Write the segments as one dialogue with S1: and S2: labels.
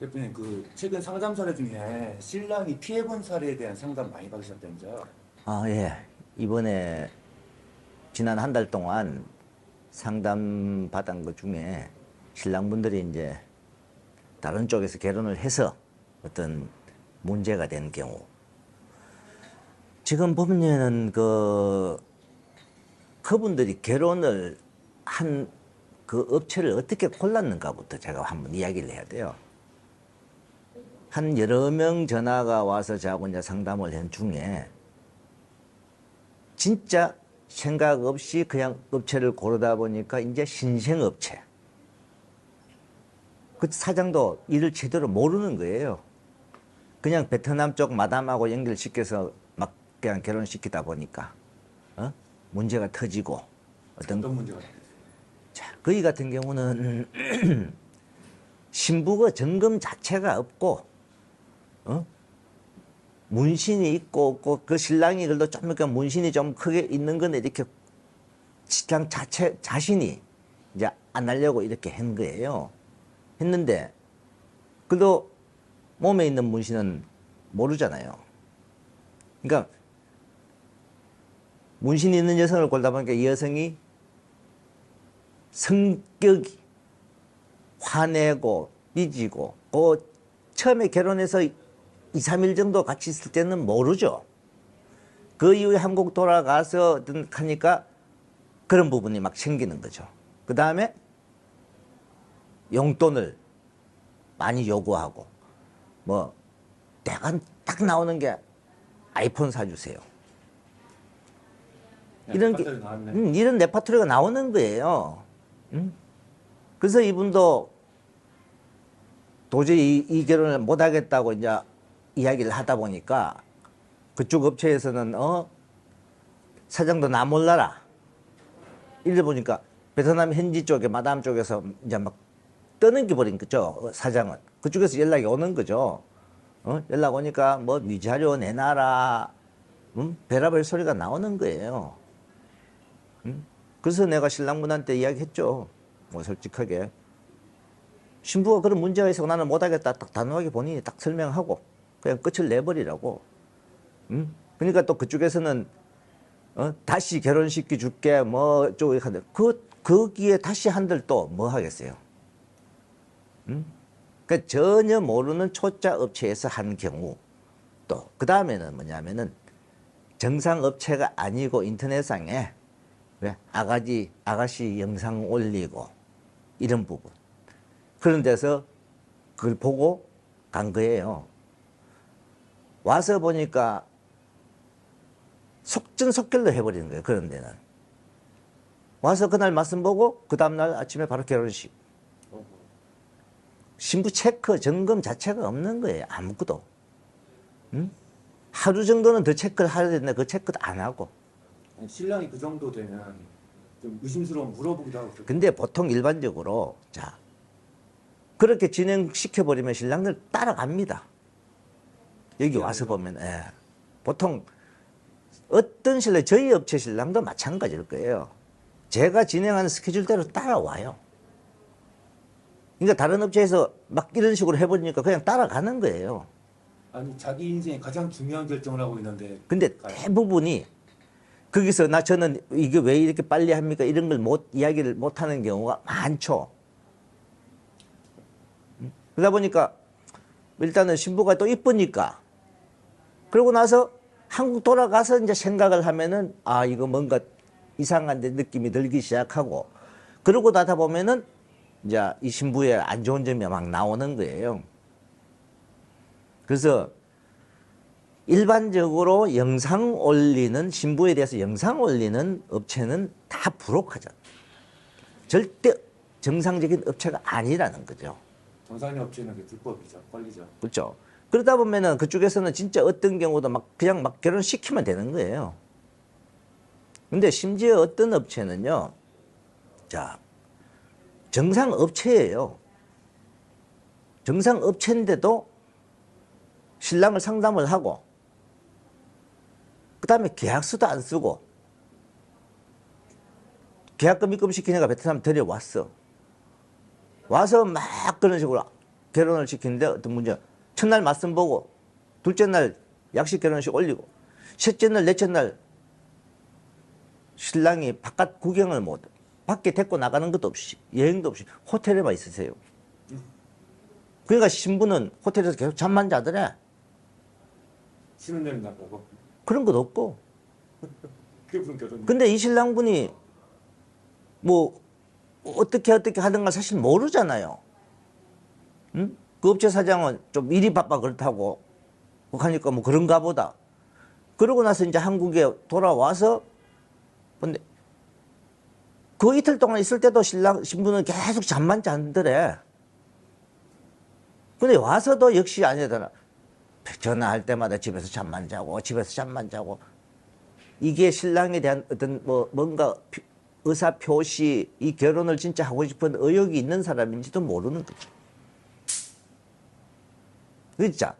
S1: 대표님, 최근 상담 사례 중에 신랑이 피해본 사례에 대한 상담 많이 받으셨다면서요?
S2: 아, 예. 이번에 지난 한 달 동안 상담 받은 것 중에 신랑분들이 이제 다른 쪽에서 결혼을 해서 어떤 문제가 된 경우. 지금 보면은 그분들이 결혼을 한 그 업체를 어떻게 골랐는가부터 제가 한번 이야기를 해야 돼요. 한 여러 명 전화가 와서 저하고 이제 상담을 한 중에 진짜 생각 없이 그냥 업체를 고르다 보니까 이제 신생업체. 그 사장도 일을 제대로 모르는 거예요. 그냥 베트남 쪽 마담하고 연결시켜서 막 그냥 결혼시키다 보니까 문제가 터지고
S1: 어떤 문제가 있어요?
S2: 자, 거기 같은 경우는 신부가 점검 자체가 없고 문신이 있고 없고 그 신랑이 그래도 좀 그러니까 문신이 좀 크게 있는 건 이렇게 신랑 자신이 이제 안 하려고 이렇게 한 거예요. 했는데 그래도 몸에 있는 문신은 모르잖아요. 그러니까 문신이 있는 여성을 골다 보니까 이 여성이 성격이 화내고 삐지고 처음에 결혼해서 2, 3일 정도 같이 있을 때는 모르죠. 그 이후에 한국 돌아가서 하니까 그런 부분이 막 생기는 거죠. 그 다음에 용돈을 많이 요구하고 뭐 내가 딱 나오는 게 아이폰 사주세요. 이런 게 이런 레파토리가 나오는 거예요. 그래서 이분도 도저히 이 결혼을 못 하겠다고 이제 이야기를 하다 보니까 그쪽 업체에서는 사장도 나 몰라라. 이래 보니까 베트남 현지 쪽에 마담 쪽에서 이제 막 떠넘겨 버린 거죠. 사장은 그쪽에서 연락이 오는 거죠. 연락 오니까 뭐 위자료 내놔라. 별의별 소리가 나오는 거예요. 그래서 내가 신랑분한테 이야기했죠. 뭐 솔직하게 신부가 그런 문제가 있어 나는 못하겠다 딱 단호하게 본인이 딱 설명하고 그냥 끝을 내버리라고. 그러니까 또 그쪽에서는 다시 결혼시켜 줄게 뭐 쪽에 한들 거기에 다시 한들 또 뭐 하겠어요. 그러니까 전혀 모르는 초짜 업체에서 한 경우 또 그 다음에는 뭐냐면은 정상 업체가 아니고 인터넷상에 왜 아가씨 영상 올리고 이런 부분 그런 데서 그걸 보고 간 거예요. 와서 보니까 속전속결로 해버리는 거예요. 그런 데는 와서 그날 말씀 보고 그 다음날 아침에 바로 결혼식. 신부 체크 점검 자체가 없는 거예요. 아무것도. 하루 정도는 더 체크를 해야 되는데 그 체크도 안 하고.
S1: 아니, 신랑이 그 정도 되면 좀 의심스러운 물어보기도 하고.
S2: 근데 보통 일반적으로 자 그렇게 진행시켜버리면 신랑들 따라갑니다. 여기 와서 보면 보통 어떤 신랑 저희 업체 신랑도 마찬가지일 거예요. 제가 진행하는 스케줄대로 따라와요. 그러니까 다른 업체에서 막 이런 식으로 해버리니까 그냥 따라가는 거예요.
S1: 아니, 자기 인생에 가장 중요한 결정을 하고 있는데.
S2: 근데 대부분이 거기서 저는 이게 왜 이렇게 빨리 합니까? 이런 걸 이야기를 못 하는 경우가 많죠. 그러다 보니까 일단은 신부가 또 이쁘니까 그러고 나서 한국 돌아가서 이제 생각을 하면은 이거 뭔가 이상한 데 느낌이 들기 시작하고 그러고 나다 보면은 이제 이 신부의 안 좋은 점이 막 나오는 거예요. 그래서 일반적으로 영상 올리는 신부에 대해서 영상 올리는 업체는 다 불혹하죠. 절대 정상적인 업체가 아니라는 거죠.
S1: 정상인 업체는 그게 불법이죠. 걸리죠.
S2: 그렇죠. 그러다 보면은 그쪽에서는 진짜 어떤 경우도 그냥 결혼시키면 되는 거예요. 근데 심지어 어떤 업체는요, 자, 정상 업체예요. 정상 업체인데도 신랑을 상담을 하고, 그 다음에 계약서도 안 쓰고, 계약금 입금시키니까 베트남 데려왔어. 와서 막 그런 식으로 결혼을 시키는데 어떤 문제? 첫날 맞선 보고, 둘째 날 약식 결혼식 올리고, 셋째 날, 넷째 날 신랑이 바깥 구경을 못, 밖에 데리고 나가는 것도 없이, 여행도 없이 호텔에만 있으세요. 그러니까 신부는 호텔에서 계속 잠만 자더래.
S1: 신혼여행 나가고.
S2: 그런 것도 없고.
S1: 그게 무슨 결혼?
S2: 근데 이 신랑분이 뭐 어떻게 하든가 사실 모르잖아요. 응? 그 업체 사장은 좀 일이 바빠 그렇다고 하니까 뭐 그런가 보다. 그러고 나서 이제 한국에 돌아와서 근데 그 이틀 동안 있을 때도 신부는 계속 잠만 잔더래. 근데 와서도 역시 아니더라. 전화할 때마다 집에서 잠만 자고. 이게 신랑에 대한 어떤 뭔가 의사 표시, 이 결혼을 진짜 하고 싶은 의욕이 있는 사람인지도 모르는 거죠. 그렇죠?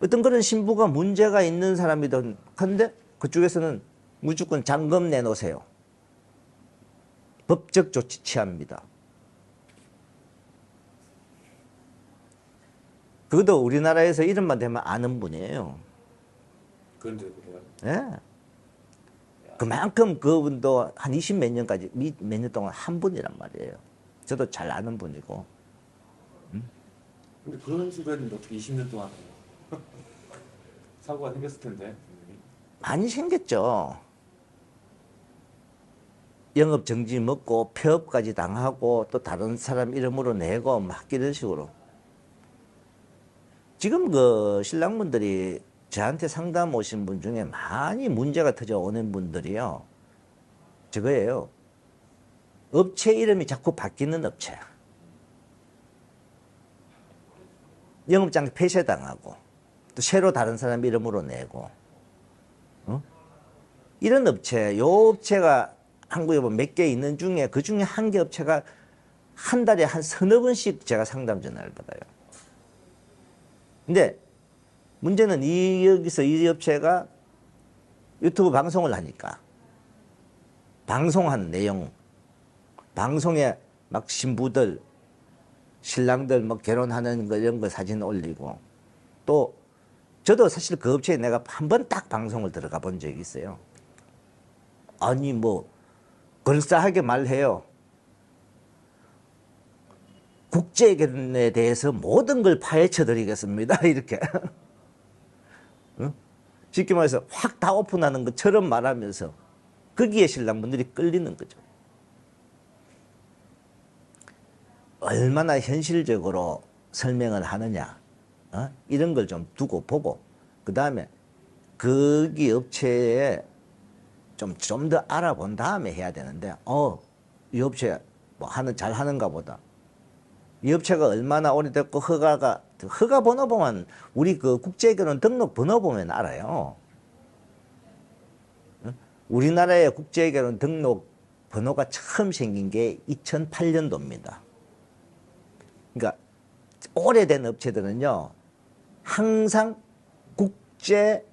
S2: 어떤 그런 신부가 문제가 있는 사람이든 한데 그쪽에서는 무조건 잔금 내놓으세요. 법적 조치 취합니다. 그것도 우리나라에서 이름만 대면 아는 분이에요.
S1: 그런데 그래요?
S2: 예. 그만큼 그분도 한 20 몇 년까지, 몇 년 동안 한 분이란 말이에요. 저도 잘 아는 분이고.
S1: 근데 그런 식으로 했는데 어떻게 20년 동안 해요? 사고가 생겼을 텐데.
S2: 많이 생겼죠. 영업 정지 먹고 폐업까지 당하고 또 다른 사람 이름으로 내고 막 이런 식으로. 지금 그 신랑분들이 저한테 상담 오신 분 중에 많이 문제가 터져 오는 분들이요. 저거예요. 업체 이름이 자꾸 바뀌는 업체. 영업장 폐쇄당하고 또 새로 다른 사람 이름으로 내고. 이런 업체, 요 업체가 한국에 보면 몇 개 있는 중에 그 중에 한 개 업체가 한 달에 한 서너 번씩 제가 상담 전화를 받아요. 근데 문제는 여기서 이 업체가 유튜브 방송을 하니까 방송한 내용, 방송에 막 신부들, 신랑들 뭐 결혼하는 거 이런 거 사진 올리고 또 저도 사실 그 업체에 내가 한 번 딱 방송을 들어가 본 적이 있어요. 아니 뭐 그럴싸하게 말해요. 국제결혼에 대해서 모든 걸 파헤쳐 드리겠습니다. 이렇게. 응? 쉽게 말해서 확 다 오픈하는 것처럼 말하면서 거기에 신랑분들이 끌리는 거죠. 얼마나 현실적으로 설명을 하느냐, 이런 걸 좀 두고 보고 그 다음에 거기 업체에 좀 더 알아본 다음에 해야 되는데 이 업체 뭐 잘 하는가 보다. 이 업체가 얼마나 오래됐고 허가 번호 보면 우리 그 국제결혼 등록 번호 보면 알아요. 우리나라의 국제결혼 등록 번호가 처음 생긴 게 2008년도입니다. 그러니까 오래된 업체들은요 항상 국제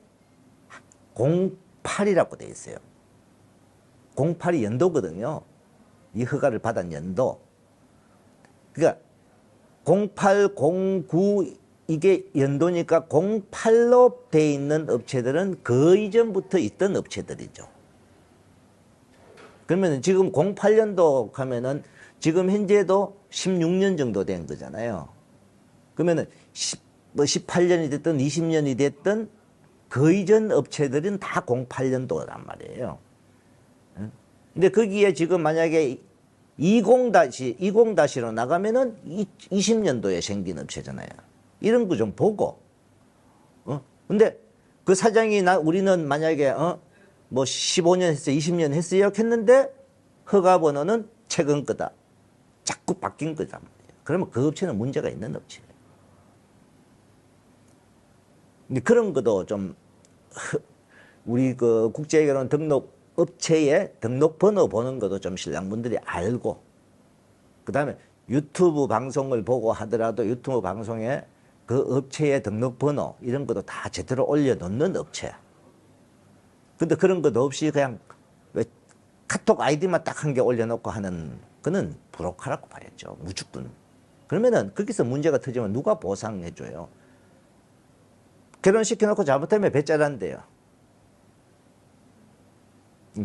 S2: 08이라고 돼 있어요. 08이 연도거든요. 이 허가를 받은 연도. 그러니까 08, 09 이게 연도니까 08로 돼 있는 업체들은 그 이전부터 있던 업체들이죠. 그러면 지금 08년도 가면은 지금 현재도 16년 정도 된 거잖아요. 그러면은 18년이 됐든 20년이 됐든 그 이전 업체들은 다 08년도란 말이에요. 근데 거기에 지금 만약에 20-로 나가면은 20년도에 생긴 업체잖아요. 이런 거 좀 보고. 근데 그 사장이 우리는 만약에 뭐 15년 했어요, 20년 했어요 했는데 허가 번호는 최근 거다. 자꾸 바뀐 거단 말이에요. 그러면 그 업체는 문제가 있는 업체예요. 근데 그런 것도 좀 우리 그 국제결혼 등록 업체의 등록 번호 보는 것도 좀 신랑분들이 알고, 그 다음에 유튜브 방송을 보고 하더라도 유튜브 방송에 그 업체의 등록 번호 이런 것도 다 제대로 올려놓는 업체. 근데 그런 것도 없이 그냥 왜 카톡 아이디만 딱 한 개 올려놓고 하는 그는 브로커라고 봐야죠. 무조건. 그러면은 거기서 문제가 터지면 누가 보상해줘요? 결혼시켜놓고 잘못하면 배짜란대요.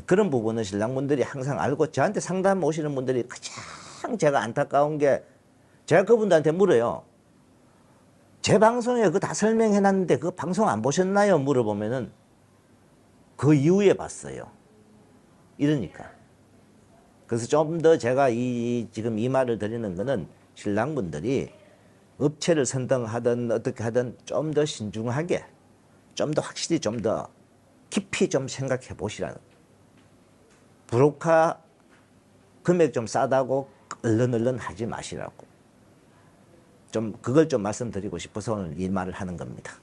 S2: 그런 부분은 신랑분들이 항상 알고 저한테 상담 오시는 분들이 가장 제가 안타까운 게 제가 그분들한테 물어요. 제 방송에 그거 다 설명해놨는데 그 방송 안 보셨나요? 물어보면은 그 이후에 봤어요. 이러니까. 그래서 좀 더 제가 지금 이 말을 드리는 거는 신랑분들이 업체를 선정하든 어떻게 하든 좀 더 신중하게, 좀 더 확실히 좀 더 깊이 좀 생각해 보시라는. 브로커 금액 좀 싸다고 얼른 하지 마시라고. 좀 그걸 좀 말씀드리고 싶어서 오늘 이 말을 하는 겁니다.